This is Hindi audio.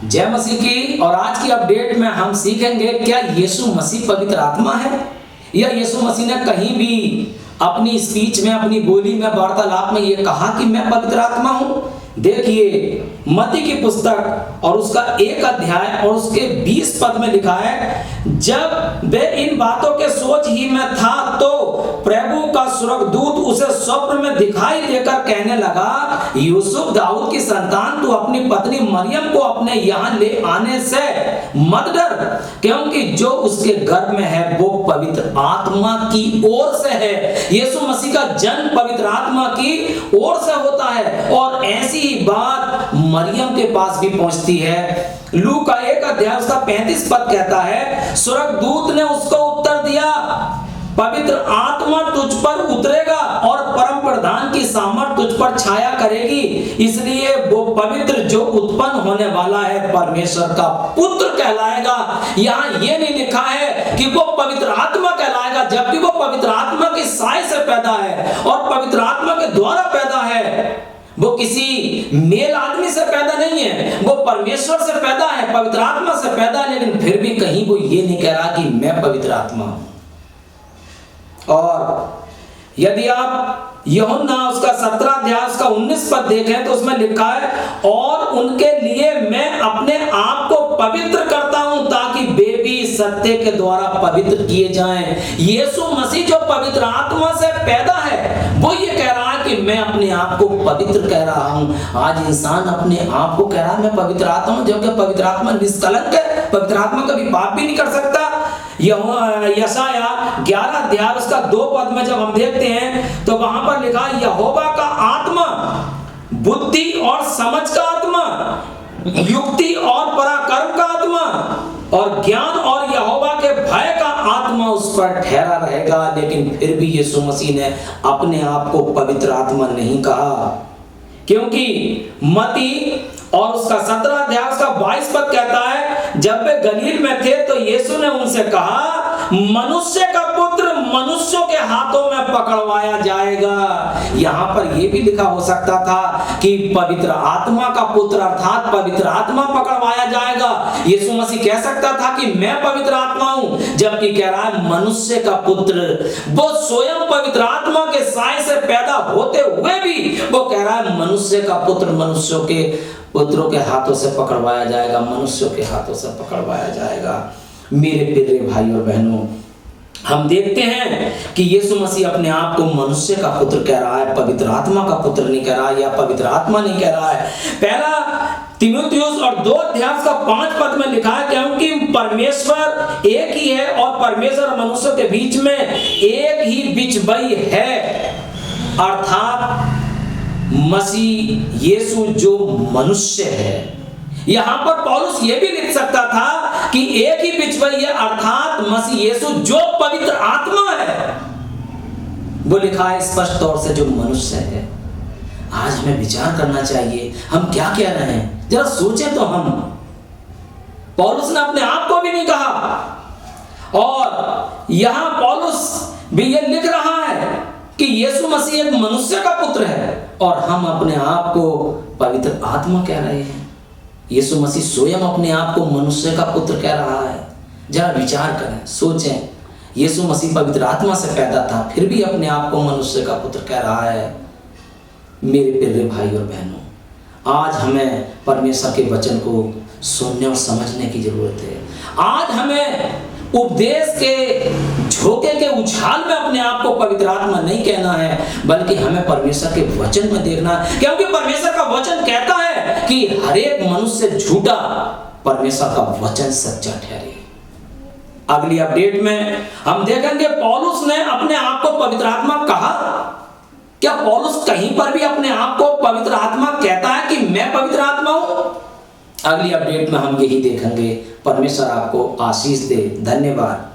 जय मसीह की। और आज की अपडेट में हम सीखेंगे क्या यीशु मसीह पवित्र आत्मा है, या यीशु मसीह ने कहीं भी अपनी स्पीच में, अपनी बोली में, वार्तालाप में ये कहा कि मैं पवित्र आत्मा हूं। देखिए मत्ती की पुस्तक और उसका 1 अध्याय और उसके 20 पद में लिखा है, जब वे इन बातों के सोच ही में था तो प्रभु का स्वर्गदूत उसे स्वप्न में दिखाई देकर कहने लगा, यूसुफ दाऊद की संतान, तू अपनी पत्नी मरियम को अपने यहाँ ले आने से मत डर, क्योंकि जो उसके गर्भ में है वो पवित्र आत्मा की ओर से है। यीशु मसीह का जन्म पवित्र आत्मा की ओर से होता है और ऐसी ही बात मरियम के पास भी पहुंचती है। लू का 1 अध्याय उसका 35 पद कहता है, स्वर्गदूत ने उसको उत्तर दिया, पवित्र आत्मा तुझ पर उतरेगा और परम प्रधान की सामर्थ तुझ पर छाया करेगी, इसलिए वो पवित्र जो उत्पन्न होने वाला है परमेश्वर का पुत्र कहलाएगा। यहाँ ये नहीं लिखा है कि वो पवित्र आत्मा कहलाएगा, जबकि वो पवित्र आत्मा की साय से पैदा है और पवित्र आत्मा के द्वारा पैदा है। वो किसी मेल आदमी से पैदा नहीं है, वो परमेश्वर से पैदा है, पवित्र आत्मा से पैदा है। लेकिन फिर भी कहीं वो ये नहीं कह रहा कि मैं पवित्र आत्मा हूं। और यदि आप यूहन्ना उसका 17 अध्याय उसका 19 पद देखें तो उसमें लिखा है, और उनके लिए मैं अपने आप को पवित्र करता हूं ताकि वे भी सत्य के द्वारा पवित्र किए जाएं। यीशु मसीह जो पवित्र आत्मा से पैदा है वो ये कह रहा है कि मैं अपने आप को पवित्र कह रहा हूं। आज इंसान अपने आप को कह रहा है मैं पवित्र आत्मा हूं, जबकि पवित्र आत्मा निष्कलंक है, पवित्र आत्मा कभी पाप भी नहीं कर सकता। यशाया 11 अध्याय उसका 2 पद में जब हम देखते हैं तो वहां पर लिखा, यहोवा का आत्मा बुद्धि और समझ का आत्मा, युक्ति और पराक्रम का आत्मा और ज्ञान और यहोवा के भय का आत्मा उस पर ठहरा रहेगा। लेकिन फिर भी यीशु मसीह ने अपने आप को पवित्र आत्मा नहीं कहा, क्योंकि मत्ती और उसका 17 अध्याय उसका 22 पद कहता है, जब वे गलील में थे तो यीशु ने उनसे कहा, मनुष्य का पुत्र मनुष्यों के हाथों में पकड़वाया जाएगा। यहां पर यह भी लिखा हो सकता था कि पवित्र आत्मा का पुत्र अर्थात पवित्र आत्मा पकड़वाया जाएगा। यीशु मसीह कह सकता था कि मैं पवित्र आत्मा हूं, जबकि कह रहा है मनुष्य का पुत्र। वो स्वयं पवित्र आत्मा के साय से पैदा होते हुए भी वो कह रहा है मनुष्य का पुत्र मनुष्यों के पुत्रों के हाथों से पकड़वाया जाएगा, मनुष्यों के हाथों से पकड़वाया जाएगा। मेरे प्यारे भाई और बहनों, हम देखते हैं कि यीशु मसीह अपने आप को मनुष्य का पुत्र कह रहा है, पवित्र आत्मा का पुत्र नहीं कह रहा है, या पवित्र आत्मा नहीं कह रहा है। पहला तीमुथियुस और 2 अध्याय का 5 पद में लिखा है, क्योंकि परमेश्वर एक ही है और परमेश्वर और मनुष्य के बीच में एक ही बिचवई है, अर्थात मसीह यीशु जो मनुष्य है। यहां पर पौलुस यह भी लिख सकता था कि एक ही बिचवई है, अर्थात मसीह यीशु जो पवित्र आत्मा है। वो लिखा है स्पष्ट तौर से जो मनुष्य है। आज हमें विचार करना चाहिए हम क्या कह रहे हैं, जरा सोचें तो हम। पौलुस ने अपने आप को भी नहीं कहा, और यहां पौलुस भी यह लिख रहा है कि यीशु मसीह एक मनुष्य का पुत्र है, और हम अपने आप को पवित्र आत्मा कह रहे हैं। यीशु मसीह स्वयं अपने आप को मनुष्य का पुत्र कह रहा है। जरा विचार करें, सोचें। यीशु मसीह पवित्र आत्मा से पैदा था, फिर भी अपने आप को मनुष्य का पुत्र कह रहा है। मेरे प्यारे भाई और बहनों, आज हमें परमेश्वर के वचन को सुनने और समझने की जरूरत है। आज हमें उपदेश के झोंके के उछाल में अपने आप को पवित्र आत्मा नहीं कहना है, बल्कि हमें परमेश्वर के वचन में देखना है, क्योंकि परमेश्वर का वचन कहता है कि हर एक मनुष्य झूठा, परमेश्वर का वचन सच्चा ठहरे। अगली अपडेट में हम देखेंगे पौलुस ने अपने आप को पवित्र आत्मा कहा। क्या पौलुस कहीं पर भी अपने आप को पवित्र आत्मा कहता है कि मैं पवित्र आत्मा हूं? अगली अपडेट में हम यही देखेंगे। परमेश्वर आपको आशीष दे। धन्यवाद।